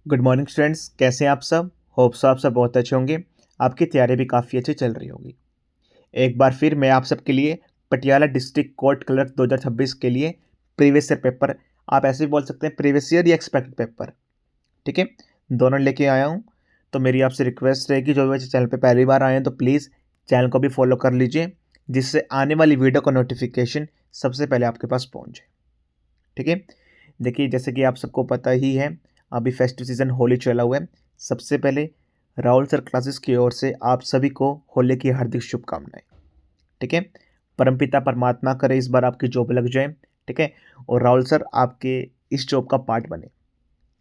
Good morning students, कैसे हैं आप सब। होप्स आप सब बहुत अच्छे होंगे। आपकी तैयारी भी काफ़ी अच्छी चल रही होगी। एक बार फिर मैं आप सबके लिए पटियाला डिस्ट्रिक्ट कोर्ट क्लर्क 2026 के लिए प्रीवियस ईयर पेपर, आप ऐसे भी बोल सकते हैं प्रीवियस ईयर या एक्सपेक्टेड पेपर, ठीक है, दोनों लेके आया हूँ। तो मेरी आपसे रिक्वेस्ट रहेगी, जो भी बच्चे चैनल पे पहली बार आए हैं तो प्लीज़ चैनल को भी फॉलो कर लीजिए, जिससे आने वाली वीडियो का नोटिफिकेशन सबसे पहले आपके पास पहुँचे। ठीक है, देखिए जैसे कि आप सबको पता ही है, अभी फेस्टिव सीज़न होली चला हुआ है। सबसे पहले राहुल सर क्लासेस की ओर से आप सभी को होली की हार्दिक शुभकामनाएं। ठीक है, परमपिता परमात्मा करे इस बार आपकी जॉब लग जाए। ठीक है, और राहुल सर आपके इस जॉब का पार्ट बने।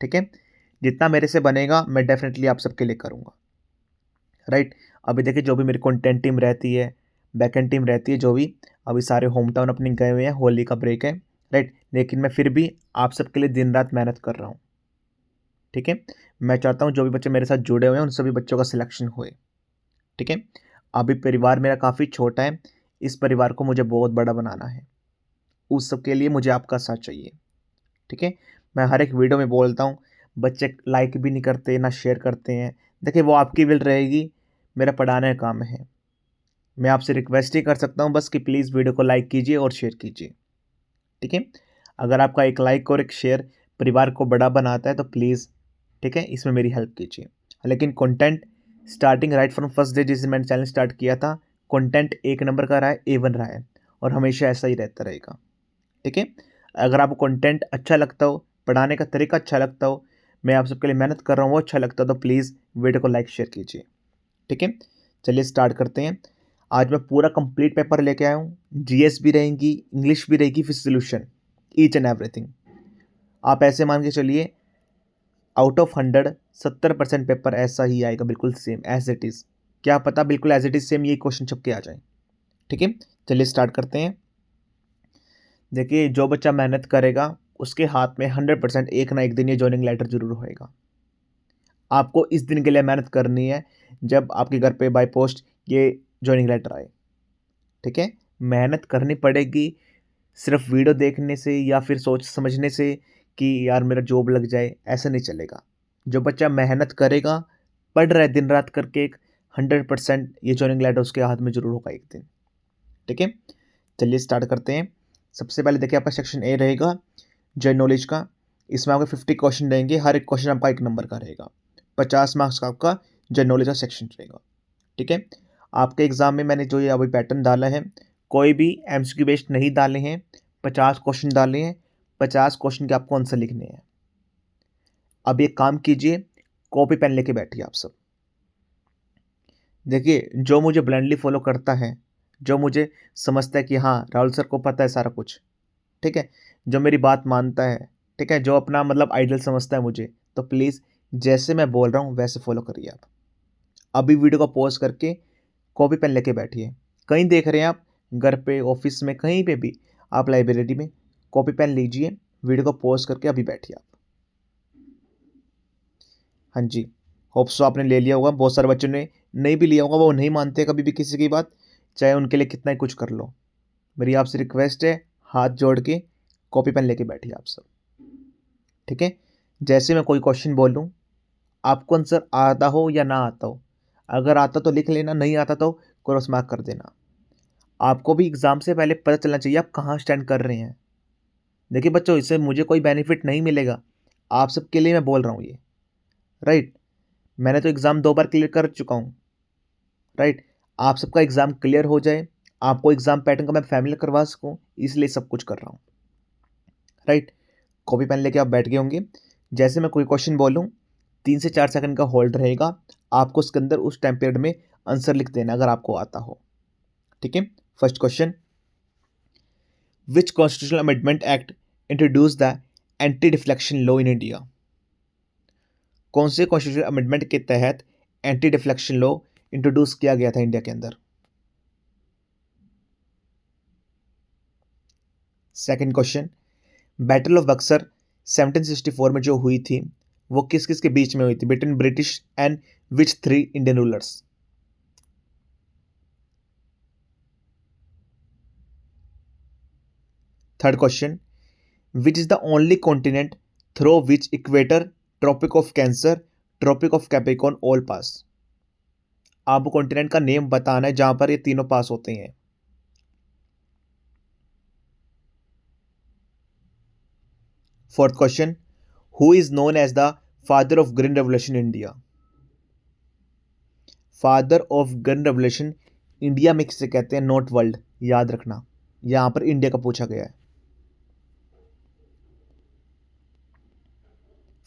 ठीक है, जितना मेरे से बनेगा मैं डेफिनेटली आप सबके लिए करूँगा। राइट, अभी देखिए जो भी मेरी कंटेंट टीम रहती है, बैकएंड टीम रहती है, जो भी अभी सारे होम टाउन अपने गए हुए हैं, होली का ब्रेक है। राइट, लेकिन मैं फिर भी आप सबके लिए दिन रात मेहनत कर रहा हूँ। ठीक है, मैं चाहता हूँ जो भी बच्चे मेरे साथ जुड़े हुए हैं उन सभी बच्चों का सिलेक्शन होए। ठीक है, अभी परिवार मेरा काफ़ी छोटा है, इस परिवार को मुझे बहुत बड़ा बनाना है। उस सब के लिए मुझे आपका साथ चाहिए। ठीक है, मैं हर एक वीडियो में बोलता हूँ, बच्चे लाइक भी नहीं करते ना शेयर करते हैं। देखिए वो आपकी विल रहेगी, मेरा पढ़ाने का काम है। मैं आपसे रिक्वेस्ट ही कर सकता हूँ बस कि प्लीज़ वीडियो को लाइक कीजिए और शेयर कीजिए। ठीक है, अगर आपका एक लाइक और एक शेयर परिवार को बड़ा बनाता है तो प्लीज़, ठीक है, इसमें मेरी हेल्प कीजिए। लेकिन content starting right from first day जिस दिन मैंने चैनल स्टार्ट किया था, कंटेंट एक नंबर का रहा है, A1 रहा है, और हमेशा ऐसा ही रहता रहेगा। ठीक है, अगर आपको कंटेंट अच्छा लगता हो, पढ़ाने का तरीका अच्छा लगता हो, मैं आप सबके लिए मेहनत कर रहा हूँ वो अच्छा लगता हो, तो प्लीज़ वीडियो को लाइक शेयर कीजिए। ठीक है, चलिए स्टार्ट करते हैं। आज मैं पूरा कंप्लीट पेपर लेके आया हूँ। जीएस भी रहेंगी, इंग्लिश भी रहेगी, फिर सोल्यूशन, ईच एंड एवरीथिंग। आप ऐसे मान के चलिए आउट ऑफ 100 70% पेपर ऐसा ही आएगा, बिल्कुल सेम एज इट इज़। क्या पता बिल्कुल एज इट इज़ सेम यही क्वेश्चन छप के आ जाए। ठीक है, चलिए स्टार्ट करते हैं। देखिए जो बच्चा मेहनत करेगा उसके हाथ में 100% एक ना एक दिन ये जॉइनिंग लेटर जरूर होएगा। आपको इस दिन के लिए मेहनत करनी है जब आपके घर पे बाय पोस्ट ये जॉइनिंग लेटर आए। ठीक है, मेहनत करनी पड़ेगी। सिर्फ वीडियो देखने से या फिर सोच समझने से कि यार मेरा जॉब लग जाए, ऐसा नहीं चलेगा। जो बच्चा मेहनत करेगा, पढ़ रहा है दिन रात करके, 100% ये जॉइनिंग लेटर उसके हाथ में जरूर होगा एक दिन। ठीक है, चलिए स्टार्ट करते हैं। सबसे पहले देखिए आपका सेक्शन ए रहेगा जनरल नॉलेज का। इसमें आपके 50 क्वेश्चन रहेंगे, हर एक क्वेश्चन आपका एक नंबर का रहेगा। 50 मार्क्स का आपका जनरल नॉलेज का सेक्शन रहेगा। ठीक है, आपके एग्जाम में मैंने जो ये अभी पैटर्न डाला है, कोई भी एमसीक्यू बेस्ड नहीं डाले हैं। 50 क्वेश्चन डाले हैं, 50 क्वेश्चन के आपको आंसर लिखने हैं। अब एक काम कीजिए, कॉपी पेन लेके बैठिए आप सब। देखिए जो मुझे ब्लाइंडली फॉलो करता है, जो मुझे समझता है कि हाँ राहुल सर को पता है सारा कुछ, ठीक है, जो मेरी बात मानता है, ठीक है, जो अपना मतलब आइडल समझता है मुझे, तो प्लीज़ जैसे मैं बोल रहा हूँ वैसे फॉलो करिए आप। अभी वीडियो को पॉज करके कॉपी पेन लेके बैठिए। कहीं देख रहे हैं आप, घर पे, ऑफिस में, कहीं पे भी, आप लाइब्रेरी में कॉपी पेन लीजिए, वीडियो को पॉज करके अभी बैठिए आप। हाँ जी, होप सो आपने ले लिया होगा। बहुत सारे बच्चों ने नहीं भी लिया होगा, वो नहीं मानते कभी भी किसी की बात, चाहे उनके लिए कितना ही कुछ कर लो। मेरी आपसे रिक्वेस्ट है, हाथ जोड़ के कॉपी पेन लेके बैठिए आप सब। ठीक है, जैसे मैं कोई क्वेश्चन बोलूँ, आपको आंसर आता हो या ना आता हो, अगर आता तो लिख लेना, नहीं आता तो क्रॉस मार्क कर देना। आपको भी एग्ज़ाम से पहले पता चलना चाहिए आप कहाँ स्टैंड कर रहे हैं। देखिए बच्चों, इससे मुझे कोई बेनिफिट नहीं मिलेगा, आप सबके लिए मैं बोल रहा हूँ ये। राइट, मैंने तो एग्ज़ाम 2 बार क्लियर कर चुका हूँ। राइट, आप सबका एग्ज़ाम क्लियर हो जाए, आपको एग्ज़ाम पैटर्न का मैं फैमिलियर करवा सकूँ, इसलिए सब कुछ कर रहा हूँ। राइट, कॉपी पेन लेके आप बैठ गए होंगे। जैसे मैं कोई क्वेश्चन बोलूँ, 3 से 4 सेकंड का होल्ड रहेगा, आपको उसके अंदर उस टाइम पीरियड में आंसर लिख देना अगर आपको आता हो। ठीक है, first question, which constitutional amendment act introduce the anti deflection law in India. कौन से कॉन्स्टिट्यूशनल अमेंडमेंट के तहत एंटी डिफ्लेक्शन लॉ इंट्रोड्यूस किया गया था इंडिया के अंदर। Second question, battle of Buxar 1764 में जो हुई थी, वो किस किस के बीच में हुई थी, between British and which 3 Indian rulers. Third question, which is the only continent through which equator tropic of Cancer, tropic of Capricorn, all pass. आपको कॉन्टिनेंट का नेम बताना है जहां पर ये तीनों पास होते हैं। Fourth question, who is known as the father of green revolution India? Father of gun revolution India में किसे कहते हैं, नॉट वर्ल्ड, याद रखना, यहां पर इंडिया का पूछा गया है।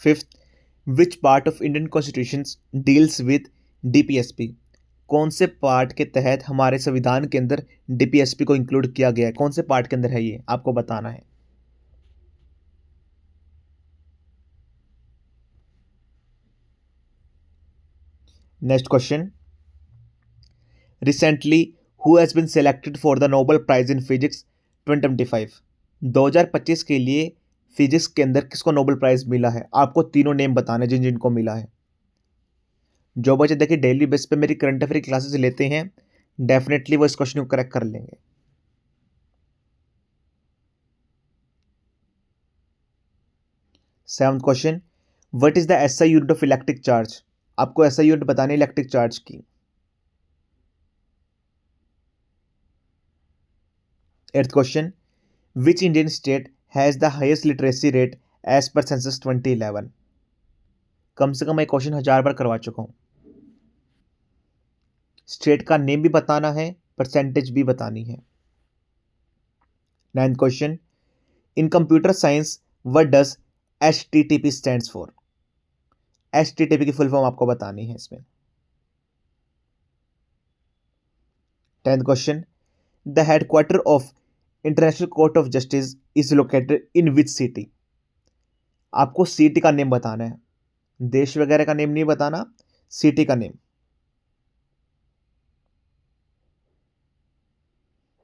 Fifth, which part of Indian constitution deals with DPSP? कौन से पार्ट के तहत हमारे संविधान के अंदर डीपीएसपी को इंक्लूड किया गया है, कौन से पार्ट के अंदर है ये आपको बताना है। Next question, recently who has been selected for the Nobel prize in physics 2025? 2025 के लिए फिजिक्स के अंदर किसको नोबेल प्राइज मिला है? आपको तीनों नेम बताने जिन जिनको मिला है। जो बच्चे देखिए डेली बेस पे मेरी करंट अफेयर क्लासेस लेते हैं, डेफिनेटली वो इस क्वेश्चन को करेक्ट कर लेंगे। Seventh question, what is the SI unit of electric charge? आपको एसआई यूनिट बतानी है इलेक्ट्रिक चार्ज की। Eighth question, which Indian state has the highest literacy rate as per census 2011? कम से कम मैं क्वेश्चन 1000 बार करवा चुका हूं। स्टेट का नेम भी बताना है, परसेंटेज भी बतानी है। Ninth question, in computer science what does HTTP stands for? HTTP की फुल फॉर्म आपको बतानी है इसमें। Tenth question, the headquarter of international court of justice is located in which city? आपको सिटी का नेम बताना है, देश वगैरह का नेम नहीं बताना, सिटी का name.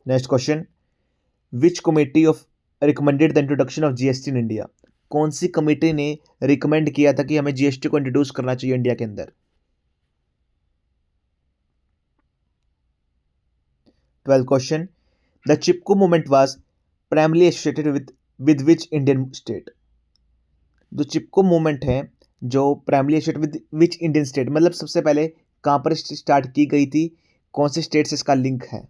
Next question, which committee of recommended the introduction of GST in India? कौन सी कमेटी ने रिकमेंड किया था कि हमें जीएसटी को इंट्रोड्यूस करना चाहिए इंडिया के अंदर? 12th question, the Chipko movement was primarily associated with which Indian state? जो चिपको मूवमेंट है जो primarily associated with which Indian state, मतलब सबसे पहले कहां पर स्टार्ट की गई थी, कौन से स्टेट से इसका लिंक है?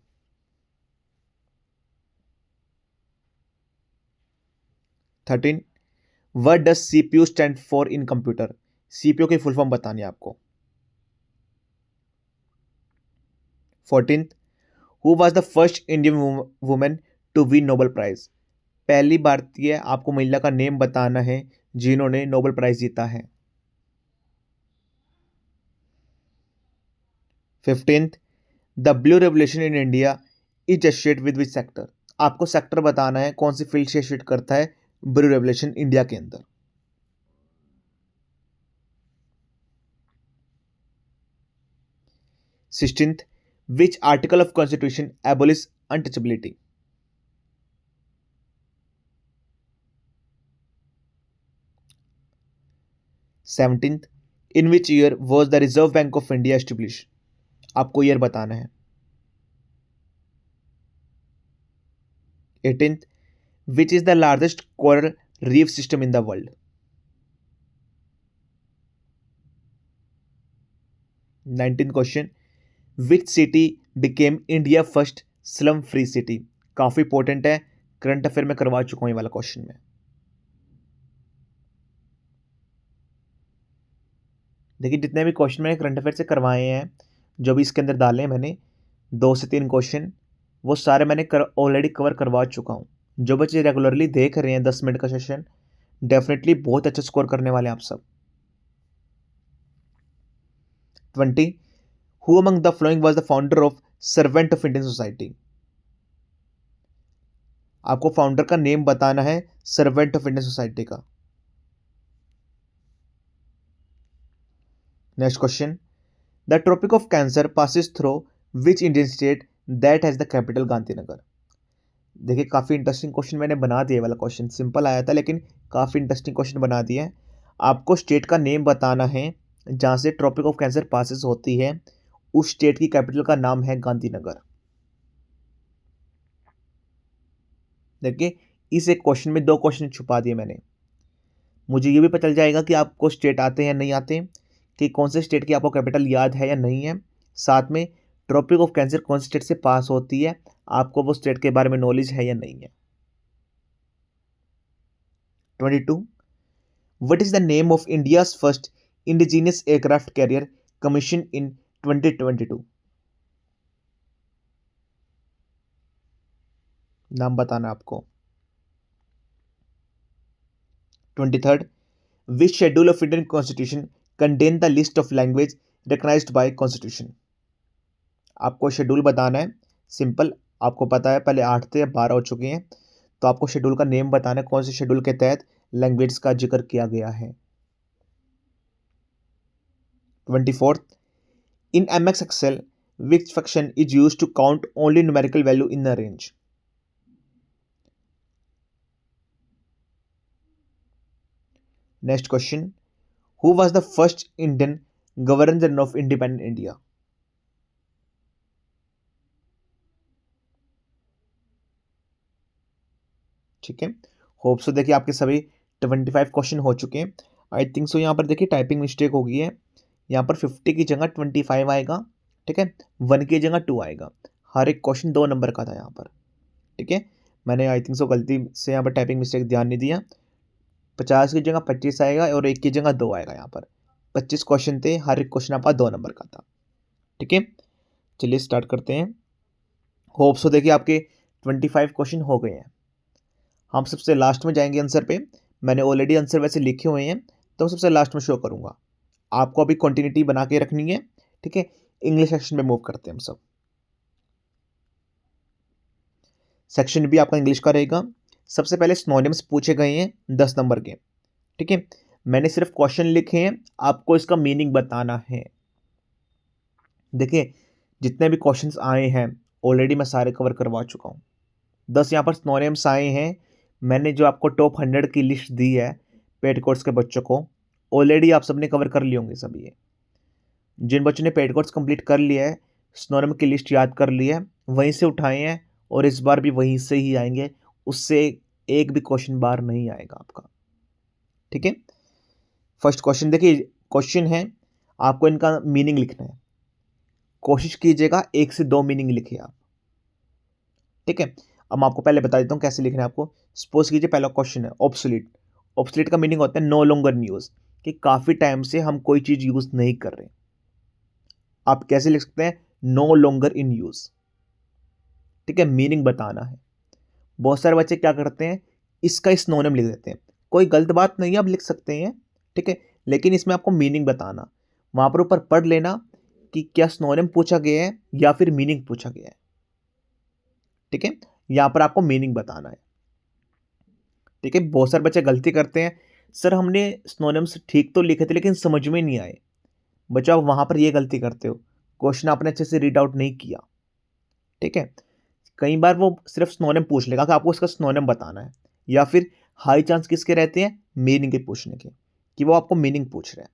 13, what does CPU stand for in computer? CPU की फुल फॉर्म बतानी है आपको। 14th, who was the first Indian women to win Nobel prize? पहली भारतीय आपको महिला का नेम बताना है जिन्होंने नोबेल प्राइज जीता है। 15th, the blue revolution in India is associated with which sector? आपको सेक्टर बताना है कौन सी फील्ड से एसोसिएट करता है ब्लू रेवोल्यूशन इंडिया के अंदर। 16th, which article of constitution abolish untouchability? Seventeenth, in which year was the reserve bank of India establish? आपको ईयर बताना है। 18th, which is the largest coral reef system in the world? 19th question, which city became India first slum free city? काफी important है, current affair में करवा चुका हूं ये वाला क्वेश्चन में। देखिए जितने भी क्वेश्चन मैंने करंट अफेयर से करवाए हैं, जो भी इसके अंदर डाले हैं मैंने 2 से 3 क्वेश्चन, वो सारे मैंने ऑलरेडी कवर करवा चुका हूँ। जो बच्चे रेगुलरली देख रहे हैं 10 मिनट का सेशन, डेफिनेटली बहुत अच्छा स्कोर करने वाले हैं आप सब। 20, who among the following was the founder of servant of Indian society? आपको फाउंडर का नेम बताना है सर्वेंट ऑफ इंडियन सोसाइटी का। Next question, the tropic of Cancer passes through which Indian state that has the capital Gandhinagar? देखिए काफ़ी interesting question मैंने बना दिया, वाला क्वेश्चन सिंपल आया था लेकिन काफ़ी इंटरेस्टिंग क्वेश्चन बना दिया है। आपको स्टेट का नेम बताना है जहाँ से ट्रॉपिक ऑफ कैंसर पासिस होती है, उस स्टेट की कैपिटल का नाम है गांधीनगर। देखिए इस एक क्वेश्चन में 2 क्वेश्चन छुपा दिए मैंने। मुझे ये भी पता चल जाएगा कि आपको स्टेट आते हैं या नहीं आते, कि कौन से स्टेट की आपको कैपिटल याद है या नहीं है। साथ में ट्रॉपिक ऑफ कैंसर कौन से स्टेट से पास होती है, आपको वो स्टेट के बारे में नॉलेज है या नहीं है। 22, what is the name of India's first indigenous aircraft carrier commission in 2022? नाम बताना आपको। 23rd, which schedule of Indian constitution contain the list of language recognised by constitution? आपको शेड्यूल बताना है, सिंपल, आपको पता है पहले 8 थे अब 12 हो चुके हैं, तो आपको शेड्यूल का नेम बताना है कौन से शेड्यूल के तहत लैंग्वेज का जिक्र किया गया है। 24th, in MS Excel which function is used to count only numerical value in a range? Next question, who was the first Indian governor general of independent India? ठीक है, होप सो देखिए आपके सभी 25 क्वेश्चन हो चुके हैं। I think so यहाँ पर देखिए टाइपिंग मिस्टेक हो गई है, यहाँ पर 50 की जगह 25 आएगा, ठीक है, 1 की जगह 2 आएगा। हर एक क्वेश्चन 2 नंबर का था यहाँ पर, ठीक है। मैंने आई थिंक सो गलती से यहाँ पर टाइपिंग मिस्टेक ध्यान नहीं दिया। 50 की जगह 25 आएगा और 1 की जगह 2 आएगा। यहाँ पर 25 क्वेश्चन थे, हर एक क्वेश्चन आपका 2 नंबर का था, ठीक है। चलिए स्टार्ट करते हैं। होप सो देखिए आपके 25 क्वेश्चन हो गए हैं। हम सबसे लास्ट में जाएंगे आंसर पे। मैंने ऑलरेडी आंसर वैसे लिखे हुए हैं, तो सबसे लास्ट में शो करूंगा। आपको अभी कंटिन्यूटी बना के रखनी है, ठीक है। इंग्लिश सेक्शन में मूव करते हैं हम सब। सेक्शन भी आपका इंग्लिश का रहेगा। सबसे पहले सिनोनिम्स पूछे गए हैं 10 नंबर के, ठीक है। मैंने सिर्फ क्वेश्चन लिखे हैं, आपको इसका मीनिंग बताना है। देखिए जितने भी क्वेश्चंस आए हैं ऑलरेडी मैं सारे कवर करवा चुका हूँ। 10 यहाँ पर सिनोनिम्स आए हैं। मैंने जो आपको टॉप 100 की लिस्ट दी है पेड कोर्स के बच्चों को, ऑलरेडी आप सबने कवर कर लिए होंगे सभी। ये जिन बच्चों ने पेड कोर्स कंप्लीट कर लिया है, सिनोनिम की लिस्ट याद कर ली है, वहीं से उठाए हैं और इस बार भी वहीं से ही आएंगे। उससे एक भी क्वेश्चन बार नहीं आएगा आपका, ठीक है। फर्स्ट क्वेश्चन देखिए, क्वेश्चन है, आपको इनका मीनिंग लिखना है। कोशिश कीजिएगा 1 से 2 मीनिंग लिखे आप, ठीक है। अब मैं आपको पहले बता देता हूँ कैसे लिखना है आपको। सपोज कीजिए पहला क्वेश्चन है ऑब्सोलीट। ऑब्सोलीट का मीनिंग होता है नो लॉन्गर इन यूज, कि काफी टाइम से हम कोई चीज यूज नहीं कर रहे। आप कैसे लिख सकते हैं, नो लॉन्गर इन यूज, ठीक है। मीनिंग बताना है। बहुत सारे बच्चे क्या करते हैं, इसका सिनोनिम लिख देते हैं। कोई गलत बात नहीं है, आप लिख सकते हैं, ठीक है, लेकिन इसमें आपको मीनिंग बताना। वहां पर ऊपर पढ़ लेना कि क्या सिनोनिम पूछा गया है या फिर मीनिंग पूछा गया है, ठीक है। यहां पर आपको मीनिंग बताना है, ठीक है। बहुत सारे बच्चे गलती करते हैं, सर हमने सिनोनिम्स ठीक तो लिखे थे लेकिन समझ में नहीं आए। बच्चों आप वहां पर ये गलती करते हो, क्वेश्चन आपने अच्छे से रीड आउट नहीं किया, ठीक है। कई बार वो सिर्फ सिनोनिम पूछ लेगा कि आपको इसका सिनोनिम बताना है, या फिर हाई चांस किसके रहते हैं, मीनिंग के पूछने के, कि वो आपको मीनिंग पूछ रहे हैं,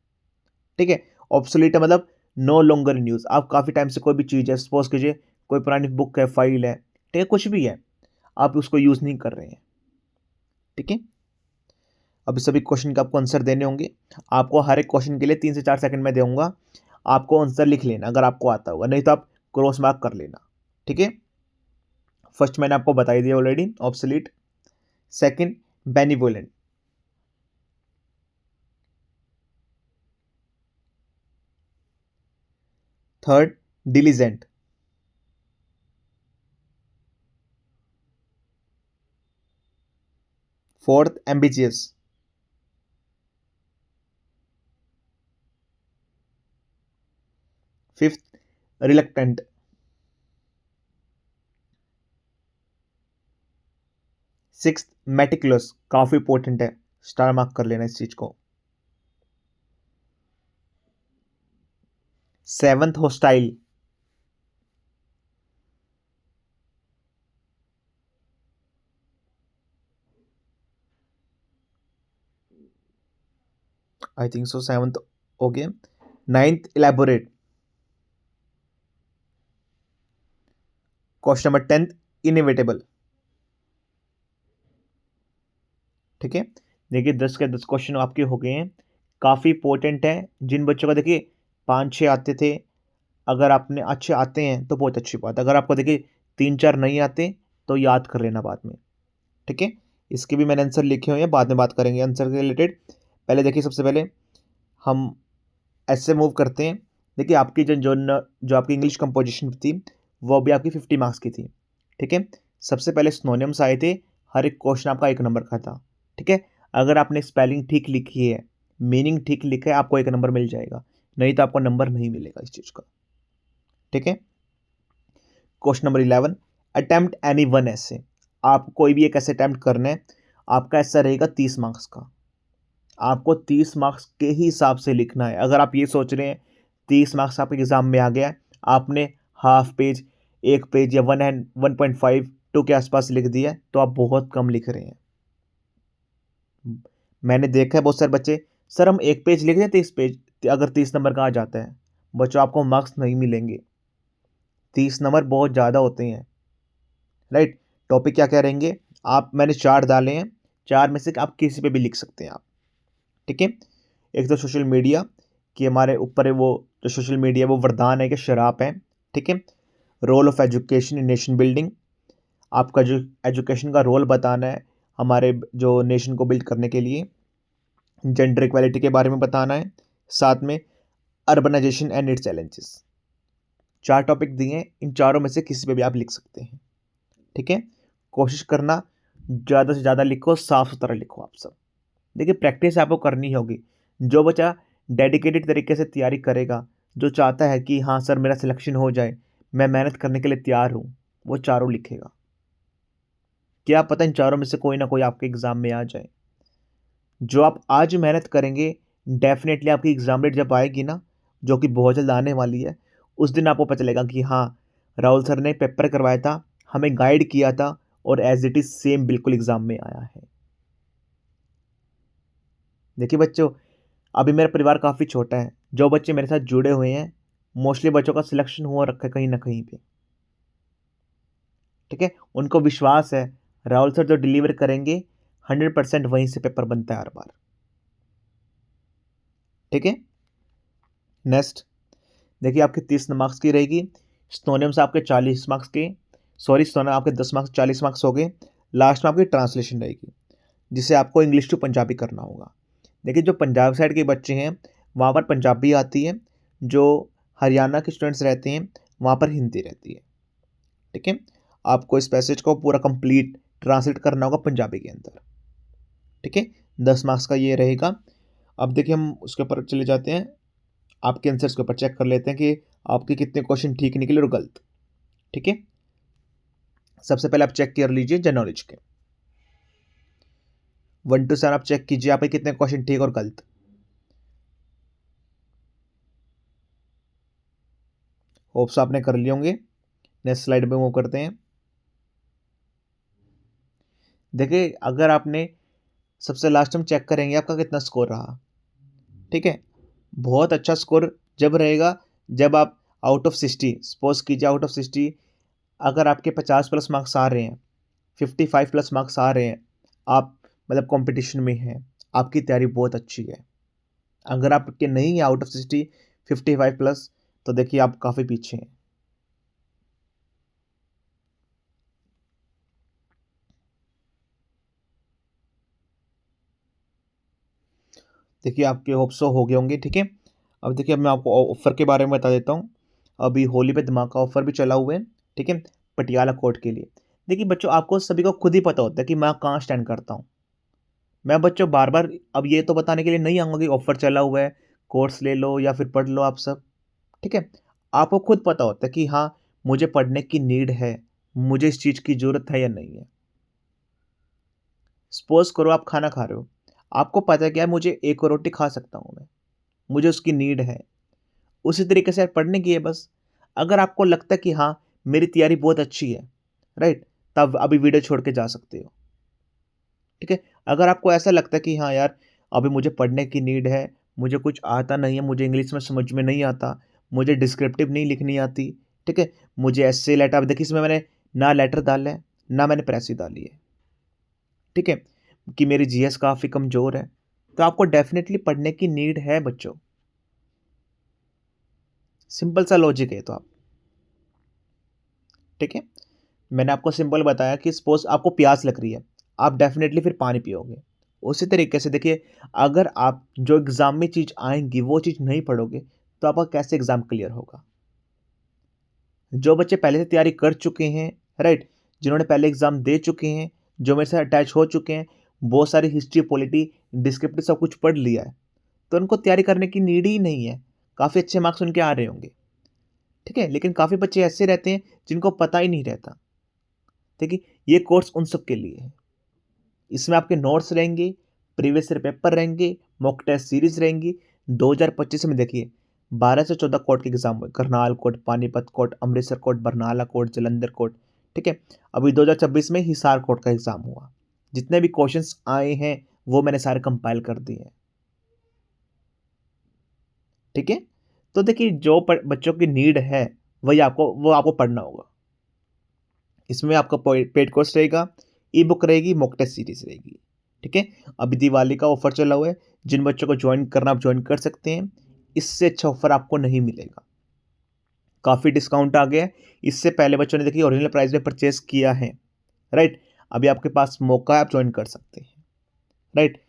ठीक है। ऑब्सोलीट मतलब नो लॉन्गर इन यूज। आप काफी टाइम से कोई भी चीज है, सपोज कीजिए कोई पुरानी बुक है, फाइल है, ठीक है, कुछ भी है, आप उसको यूज नहीं कर रहे हैं, ठीक है। अब सभी क्वेश्चन के आपको आंसर देने होंगे। आपको हर एक क्वेश्चन के लिए 3 से 4 सेकंड में दूंगा। आपको आंसर लिख लेना अगर आपको आता होगा, नहीं तो आप क्रॉस मार्क कर लेना, ठीक है। फर्स्ट मैंने आपको बताई दिया already, obsolete. Second benevolent. Third diligent. Fourth ambitious. Fifth reluctant. Sixth meticulous, काफी इंपॉर्टेंट है, स्टार मार्क कर लेना इस चीज को। Seventh hostile. I think so seventh हो गया। Ninth elaborate. Question number 10 inevitable, ठीक है। देखिए 10 के 10 क्वेश्चन आपके हो गए हैं, काफ़ी इंपॉर्टेंट है। जिन बच्चों को देखिए 5-6 आते थे, अगर आपने अच्छे आते हैं तो बहुत अच्छी बात है। अगर आपको देखिए 3-4 नहीं आते तो याद कर लेना बाद में, ठीक है? इसके भी मैंने आंसर लिखे हुए हैं, बाद में बात करेंगे आंसर के रिलेटेड। पहले देखिए सबसे पहले हम ऐसे मूव करते हैं। देखिए आपकी जो आपकी इंग्लिश कंपोजिशन थी, वो भी आपकी 50 मार्क्स की थी, ठीक है? सबसे पहले सिनोनिम्स आए थे, हर एक क्वेश्चन आपका 1 नंबर का था, ठीक है? अगर आपने स्पेलिंग ठीक लिखी है, मीनिंग ठीक लिखा है, आपको 1 नंबर मिल जाएगा, नहीं तो आपको नंबर नहीं मिलेगा इस चीज़ का, ठीक है? Question number 11, attempt any one ऐसे। आप कोई भी एक ऐसे अटेम्प्ट करना है, आपका ऐसा रहेगा 30 मार्क्स का। आपको 30 मार्क्स के ही हिसाब से लिखना है। अगर आप ये सोच रहे हैं 30 मार्क्स आपके एग्जाम में आ गया, आपने हाफ पेज, 1 पेज या 1.5 2 के आसपास लिख दिया, तो आप बहुत कम लिख रहे हैं। मैंने देखा है बहुत सारे बच्चे, सर हम 1 पेज लिख दें 30 पेज, अगर 30 नंबर का आ जाता है, बच्चों आपको मार्क्स नहीं मिलेंगे। 30 नंबर बहुत ज़्यादा होते हैं, राइट? टॉपिक क्या क्या रहेंगे, आप मैंने 4 डाले हैं, 4 में से आप किसी पे भी लिख सकते हैं आप, ठीक है? एक तो सोशल मीडिया, कि हमारे ऊपर है वो, जो सोशल मीडिया वो वरदान है कि शराब है, ठीक है? Role of education in nation building, आपका जो एजुकेशन का रोल बताना है हमारे जो नेशन को बिल्ड करने के लिए। जेंडर इक्वालिटी के बारे में बताना है, साथ में urbanisation and its challenges. 4 topic दिए हैं, इन चारों में से किसी पे भी आप लिख सकते हैं, ठीक है? कोशिश करना ज़्यादा से ज़्यादा लिखो, साफ सुथरा लिखो आप सब। देखिए प्रैक्टिस आपको करनी होगी। जो बच्चा डेडिकेटेड तरीके से तैयारी करेगा, जो चाहता है कि हाँ सर मेरा सिलेक्शन हो जाए, मैं मेहनत करने के लिए तैयार हूँ, वो चारों लिखेगा। क्या पता इन चारों में से कोई ना कोई आपके एग्ज़ाम में आ जाए। जो आप आज मेहनत करेंगे, डेफ़िनेटली आपकी एग्ज़ाम डेट जब आएगी ना, जो कि बहुत जल्द आने वाली है, उस दिन आपको पता चलेगा कि हाँ, राहुल सर ने पेपर करवाया था, हमें गाइड किया था और एज़ इट इज़ सेम बिल्कुल एग्ज़ाम में आया है। देखिए बच्चों, अभी मेरा परिवार काफ़ी छोटा है, जो बच्चे मेरे साथ जुड़े हुए हैं, मोस्टली बच्चों का सिलेक्शन हुआ रखा है कहीं न कहीं पे, ठीक है? उनको विश्वास है, राहुल सर जो डिलीवर करेंगे, 100% वहीं से पेपर बनता है हर बार, ठीक है? नेक्स्ट, देखिए आपके 30 मार्क्स की रहेगी, स्टोनिम्स आपके 40 मार्क्स के, सॉरी स्टोनम आपके 10 मार्क्स 40 मार्क्स हो गए। लास्ट में आपकी ट्रांसलेशन रहेगी, जिसे आपको इंग्लिश टू पंजाबी करना होगा। देखिए जो पंजाब साइड के बच्चे हैं, वहाँ पर पंजाबी आती है, जो हरियाणा के स्टूडेंट्स रहते हैं, वहाँ पर हिंदी रहती है, ठीक है? आपको इस पैसेज को पूरा कंप्लीट ट्रांसलेट करना होगा पंजाबी के अंदर, ठीक है? 10 मार्क्स का ये रहेगा। अब देखिए हम उसके ऊपर चले जाते हैं, आपके आंसर्स के ऊपर चेक कर लेते हैं कि आपके कितने क्वेश्चन ठीक निकले और गलत, ठीक है? सबसे पहले आप चेक कर लीजिए जनरल नॉलेज के 1 to 7, आप चेक कीजिए आपके कितने क्वेश्चन ठीक और गलत। होप्स आपने कर लिए होंगे। नेक्स्ट स्लाइड पे मूव करते हैं। देखिए अगर आपने सबसे लास्ट में चेक करेंगे आपका कितना स्कोर रहा, ठीक है? बहुत अच्छा स्कोर जब रहेगा जब आप आउट ऑफ 60, सपोज कीजिए आउट ऑफ 60 अगर आपके 50 प्लस मार्क्स आ रहे हैं, 55 प्लस मार्क्स आ रहे हैं, आप मतलब कंपटीशन में हैं, आपकी तैयारी बहुत अच्छी है। अगर आपके नहीं है आउट ऑफ 60 55 प्लस, तो देखिए आप काफ़ी पीछे हैं। देखिए आपके होप सो हो गए होंगे, ठीक है? अब देखिए अब मैं आपको ऑफ़र के बारे में बता देता हूँ। अभी होली पे धमाका ऑफ़र भी चला हुआ है, ठीक है? पटियाला कोर्ट के लिए। देखिए बच्चों आपको सभी को खुद ही पता होता है कि मैं कहाँ स्टैंड करता हूँ। मैं बच्चों बार-बार अब ये तो बताने के लिए नहीं आऊँगा कि ऑफ़र चला हुआ है, कोर्स ले लो या फिर पढ़ लो आप सब, ठीक है? आपको खुद पता होता है कि हाँ, मुझे पढ़ने की नीड है, मुझे इस चीज़ की ज़रूरत है या नहीं है। सपोज़ करो आप खाना खा रहे हो, आपको पता है कि यार मुझे 1 और रोटी खा सकता हूँ मैं, मुझे उसकी नीड है। उसी तरीके से यार पढ़ने की है बस। अगर आपको लगता है कि हाँ, मेरी तैयारी बहुत अच्छी है, राइट? तब अभी वीडियो छोड़ के जा सकते हो, ठीक है? अगर आपको ऐसा लगता है कि हाँ यार, अभी मुझे पढ़ने की नीड है, मुझे कुछ आता नहीं है, मुझे इंग्लिश में समझ में नहीं आता, मुझे डिस्क्रिप्टिव नहीं लिखनी आती, ठीक है? मुझे एस्से लेटर, अब देखिए इसमें मैंने ना लेटर डाला है, ना मैंने प्रेस ही डाली है, ठीक है? कि मेरी जीएस काफ़ी कमज़ोर है, तो आपको डेफ़िनेटली पढ़ने की नीड है बच्चों। सिंपल सा लॉजिक है तो आप, ठीक है? मैंने आपको सिंपल बताया कि सपोज़ आपको प्यास लग रही है, आप डेफ़िनेटली फिर पानी पियोगे। उसी तरीके से देखिए, अगर आप जो एग्ज़ाम में चीज़ आएँगी वो चीज़ नहीं पढ़ोगे, तो आपका कैसे एग्ज़ाम क्लियर होगा? जो बच्चे पहले से तैयारी कर चुके हैं, राइट? जिन्होंने पहले एग्ज़ाम दे चुके हैं, जो मेरे से अटैच हो चुके हैं, बहुत सारी हिस्ट्री, पॉलिटी, डिस्क्रिप्टिव सब कुछ पढ़ लिया है, तो उनको तैयारी करने की नीड ही नहीं है। काफ़ी अच्छे मार्क्स उनके आ रहे होंगे, ठीक है? लेकिन काफ़ी बच्चे ऐसे रहते हैं जिनको पता ही नहीं रहता। देखिए, ये कोर्स उन सब के लिए है। इसमें आपके नोट्स रहेंगे, प्रीवियस ईयर पेपर रहेंगे, मॉक टेस्ट सीरीज़ रहेंगी। 2025 में देखिए 12 से 14 कोर्ट के एग्ज़ाम हुए। Karnal court, Panipat court, Amritsar court, Barnala court, Jalandhar court, ठीक है? अभी 2026 में हिसार कोर्ट का एग्ज़ाम हुआ। जितने भी क्वेश्चंस आए हैं, वो मैंने सारे कंपाइल कर दिए हैं, ठीक है? तो देखिए, जो बच्चों की नीड है, वही आपको पढ़ना होगा। इसमें आपका पेड कोर्स रहेगा, ई बुक रहेगी, मॉक टेस्ट सीरीज रहेगी, ठीक है? अभी दिवाली का ऑफर चला हुआ है, जिन बच्चों को ज्वाइन करना आप ज्वाइन कर सकते हैं। इससे अच्छा ऑफर आपको नहीं मिलेगा। काफ़ी डिस्काउंट आ गया है। इससे पहले बच्चों ने देखिए ओरिजिनल प्राइस में परचेस किया है, राइट? अभी आपके पास मौका है, आप ज्वाइन कर सकते हैं, राइट?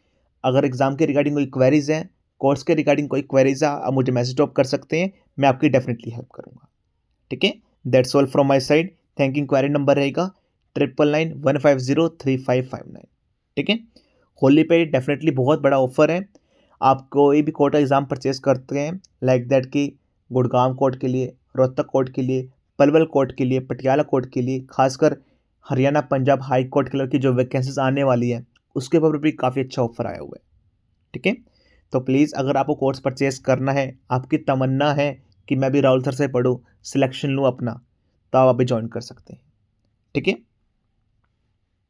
अगर एग्जाम के रिगार्डिंग कोई क्वेरीज हैं, कोर्स के रिगार्डिंग कोई क्वेरीज है, आप मुझे मैसेज ड्रॉप कर सकते हैं, मैं आपकी डेफिनेटली हेल्प करूँगा, ठीक है? That's all from my side. Thank you. Query number रहेगा 9991503559, ठीक है? होली पे डेफिनेटली बहुत बड़ा ऑफर है। आप कोई भी कोर्ट का एग्ज़ाम परचेस करते हैं, लाइक दैट कि गुड़गांव कोर्ट के लिए, रोहतक कोर्ट के लिए, पलवल कोर्ट के लिए, पटियाला कोर्ट के लिए, खासकर हरियाणा पंजाब हाई कोर्ट के लिए की जो वैकेंसीज आने वाली है, उसके ऊपर भी काफ़ी अच्छा ऑफर आया हुआ है, ठीक है? तो प्लीज़, अगर आपको कोर्स परचेस करना है, आपकी तमन्ना है कि मैं भी राहुल सर से पढूँ, सिलेक्शन लूँ अपना, तो आप अभी जॉइन कर सकते हैं, ठीक है?